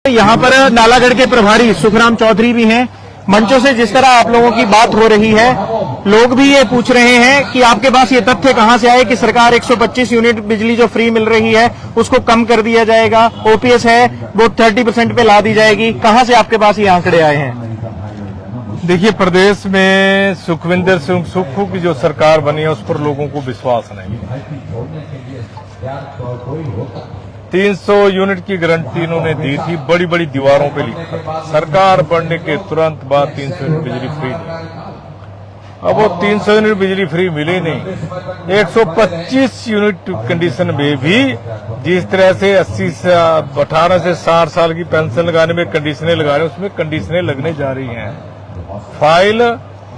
यहाँ पर नालागढ़ के प्रभारी सुखराम चौधरी भी हैं। मंचों से जिस तरह आप लोगों की बात हो रही है, लोग भी ये पूछ रहे हैं कि आपके पास ये तथ्य कहां से आए कि सरकार 125 यूनिट बिजली जो फ्री मिल रही है उसको कम कर दिया जाएगा, ओपीएस है वो 30% पे ला दी जाएगी। कहां से आपके पास ये आंकड़े आए हैं? देखिए, प्रदेश में सुखविंदर सिंह सुक्खू की जो सरकार बनी है उस पर लोगों को विश्वास नहीं है। 300 यूनिट की गारंटी इन्होंने दी थी, बड़ी बड़ी दीवारों पे लिखा। सरकार बनने के तुरंत बाद 300 यूनिट बिजली फ्री नहीं। अब वो 300 यूनिट बिजली फ्री मिले नहीं। 125 यूनिट कंडीशन में भी जिस तरह से 18 से 60 साल की पेंशन लगाने में कंडीशनें लगा रहे हैं, उसमें कंडीशनें लगने जा रही हैं। फाइल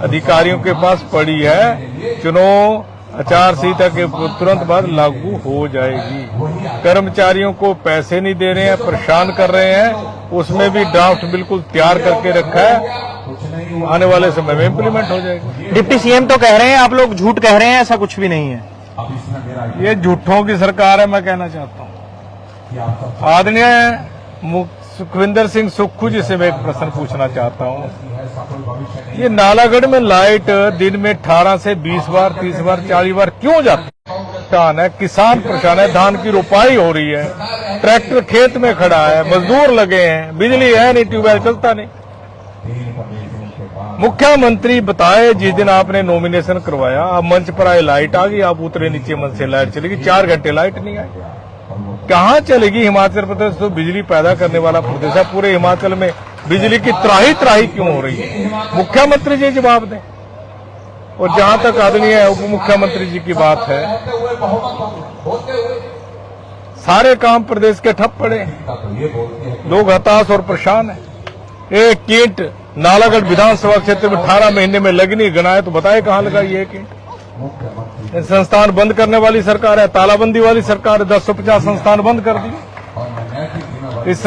अधिकारियों के पास पड़ी है, चुनाव आचार संहिता के तुरंत बाद लागू हो जाएगी। कर्मचारियों को पैसे नहीं दे रहे हैं, परेशान कर रहे हैं। उसमें भी ड्राफ्ट बिल्कुल तैयार करके रखा है, आने वाले समय में इम्प्लीमेंट हो जाएगी। डिप्टी सीएम तो कह रहे हैं, आप लोग झूठ कह रहे हैं, ऐसा कुछ भी नहीं है। ये झूठों की सरकार है, मैं कहना चाहता हूँ। आदरणीय सुखविंदर सिंह सुक्खू जी से मैं एक प्रश्न पूछना चाहता हूँ। ये नालागढ़ में लाइट दिन में 18 से 20 बार, 30 बार, 40 बार क्यों जाती है? किसान परेशान है, धान की रोपाई हो रही है, ट्रैक्टर खेत में खड़ा है, मजदूर लगे हैं, बिजली है नहीं, ट्यूबवेल चलता नहीं। मुख्यमंत्री बताए जिस दिन आपने नॉमिनेशन करवाया, अब मंच पर आए लाइट आ गई, आप उतरे नीचे मंच से लाइट चलेगी, 4 घंटे लाइट नहीं आई। कहाँ चलेगी? हिमाचल प्रदेश तो बिजली पैदा करने वाला प्रदेश है। पूरे हिमाचल में बिजली की त्राही त्राही क्यों हो रही है? मुख्यमंत्री जी जवाब दें। और जहां तक आदरणीय उप मुख्यमंत्री जी की बात है, सारे काम प्रदेश के ठप पड़े, लोग हताश और परेशान हैं। एक ईंट नालागढ़ विधानसभा क्षेत्र में 18 महीने में लगनी गणाए तो बताए कहां लगाई एक ईंट? संस्थान बंद करने वाली सरकार है, तालाबंदी वाली सरकार है। 1050 संस्थान बंद कर दिए। इस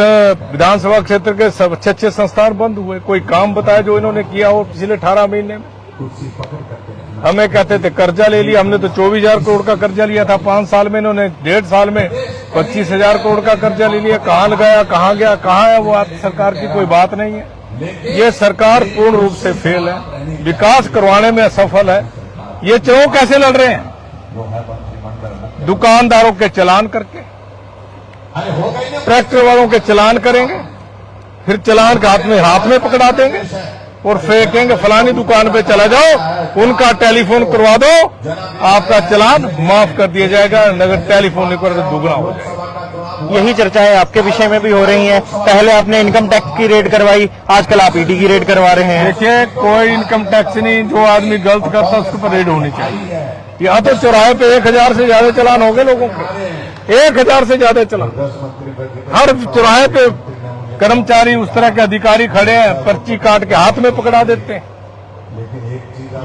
विधानसभा क्षेत्र के सब अच्छे संस्थान बंद हुए। कोई काम बताया जो इन्होंने किया हो पिछले 18 महीने में? हमें कहते थे कर्जा ले लिया, हमने तो 24,000 करोड़ का कर्जा लिया था 5 साल में। इन्होंने 1.5 साल में 25,000 करोड़ का कर्जा ले लिया। कहाँ लगाया, कहाँ गया, कहाँ है वो? आपकी सरकार की कोई बात नहीं है। ये सरकार पूर्ण रूप से फेल है, विकास करवाने में असफल है। ये चुनाव कैसे लड़ रहे हैं? दुकानदारों के चालान करके, ट्रैक्टर वालों के चालान करेंगे, फिर चालान के हाथ में पकड़ा देंगे और फेंकेंगे, फलानी दुकान पे चला जाओ, उनका टेलीफोन करवा दो, आपका चालान माफ कर दिया जाएगा। अगर टेलीफोन नहीं कर तो दुगना हो जाएगा। यही चर्चाएं आपके विषय में भी हो रही हैं। पहले आपने इनकम टैक्स की रेड करवाई, आजकल आप ईडी की रेड करवा रहे हैं। देखिए, कोई इनकम टैक्स नहीं, जो आदमी गलत करता है उसके ऊपर रेड होनी चाहिए। यहाँ तो चौराहे पे 1000 से ज्यादा चालान हो गए लोगों के, 1000 से ज्यादा चालान। हर चौराहे पे कर्मचारी उस तरह के अधिकारी खड़े हैं, पर्ची काट के हाथ में पकड़ा देते हैं।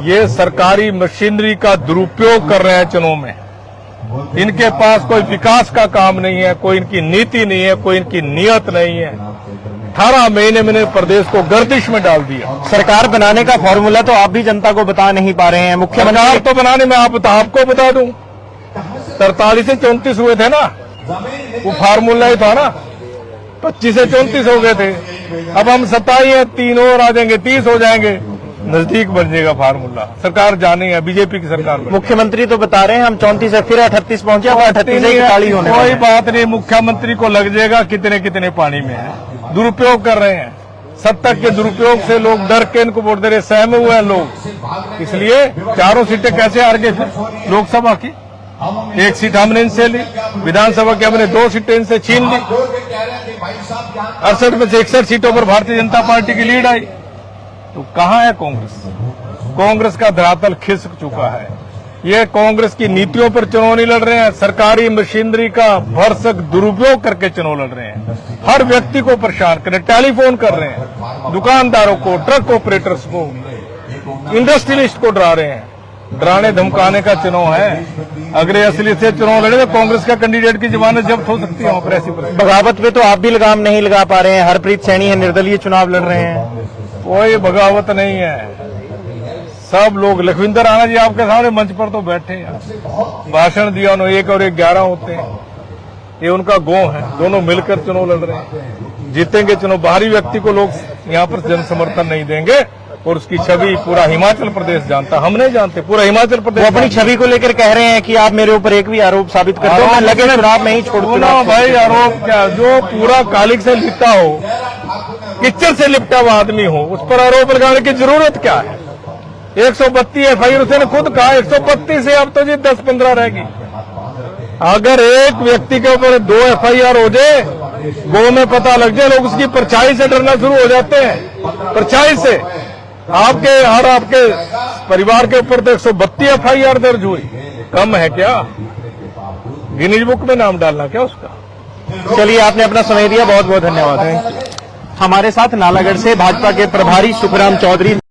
ये सरकारी मशीनरी का दुरुपयोग कर रहे हैं चुनाव में। इनके पास कोई विकास का काम नहीं है, कोई इनकी नीति नहीं है, कोई इनकी नीयत नहीं है। 18 महीने में प्रदेश को गर्दिश में डाल दिया। सरकार बनाने का फॉर्मूला तो आप भी जनता को बता नहीं पा रहे हैं। मुख्यमंत्री तो बनाने में आपको बता दूं, 43 से 34 हुए थे ना, वो फार्मूला ही था ना। 25 से 34 हो गए थे, अब हम 27 हैं, 3 और आ जाएंगे, 30 हो जाएंगे, नजदीक बन जाएगा फार्मूला। सरकार जानी है, बीजेपी की सरकार। मुख्यमंत्री तो बता रहे हैं हम 34 से फिर 38 पहुंचे, अब 38 से खाली होने। कोई बात नहीं, मुख्यमंत्री को लग जाएगा कितने कितने पानी में है। दुरुपयोग कर रहे हैं, सत्ता के दुरुपयोग से लोग डर के इनको वोट दे रहे, सहमे हुए हैं लोग। इसलिए 4 सीटें कैसे हार गए फिर लोकसभा की? 1 सीट हमने इनसे ली, विधानसभा की हमने 2 सीटें इनसे छीन ली। 68 में से 61 सीटों पर भारतीय जनता पार्टी की लीड आई। तो कहाँ है कांग्रेस? कांग्रेस का धरातल खिसक चुका है। ये कांग्रेस की नीतियों पर चुनाव नहीं लड़ रहे हैं, सरकारी मशीनरी का भरसक दुरुपयोग करके चुनाव लड़ रहे हैं। हर व्यक्ति को परेशान कर रहे हैं, टेलीफोन कर रहे हैं, दुकानदारों को, ट्रक ऑपरेटर्स को, इंडस्ट्रियलिस्ट को डरा रहे हैं। डराने धमकाने का चुनाव है। अगर असलियत से चुनाव लड़े तो कांग्रेस का कैंडिडेट की जमानत जब्त हो सकती है। बगावत पे तो आप भी लगाम नहीं लगा पा रहे हैं। हरप्रीत सैनी है, निर्दलीय चुनाव लड़ रहे हैं। कोई बगावत नहीं है। सब लोग, लखविंदर राणा जी आपके सामने मंच पर तो बैठे हैं, भाषण दिया उन्होंने, 1 और 1 11 होते हैं। ये उनका गो है, दोनों मिलकर चुनाव लड़ रहे हैं। जीतेंगे चुनाव, बाहरी व्यक्ति को लोग यहाँ पर जन समर्थन नहीं देंगे और उसकी छवि पूरा हिमाचल प्रदेश जानता, हम नहीं जानते, पूरा हिमाचल प्रदेश। वो अपनी छवि को लेकर कह रहे हैं कि आप मेरे ऊपर एक भी आरोप साबित कर दो, मैं लगे चुनाव में ही छोड़ दूंगा। भाई आरोप क्या, जो पूरा कालिक से लिपटा हो, किच्चर से लिपटा हुआ आदमी हो, उस पर आरोप लगाने की जरूरत क्या है? 132 FIR उसने खुद कहा, 132 से अब तो जी 10-15 रहेगी। अगर एक व्यक्ति के ऊपर 2 FIR हो जाए, गो में पता लग जाए, लोग उसकी परछाई से डरना शुरू हो जाते हैं, परछाई से। आपके परिवार के ऊपर तो 132 FIR दर्ज हुई, कम है क्या? गिनीज बुक में नाम डालना क्या उसका? चलिए, आपने अपना समय दिया, बहुत बहुत धन्यवाद। हमारे साथ नालागढ़ से भाजपा के प्रभारी सुखराम चौधरी।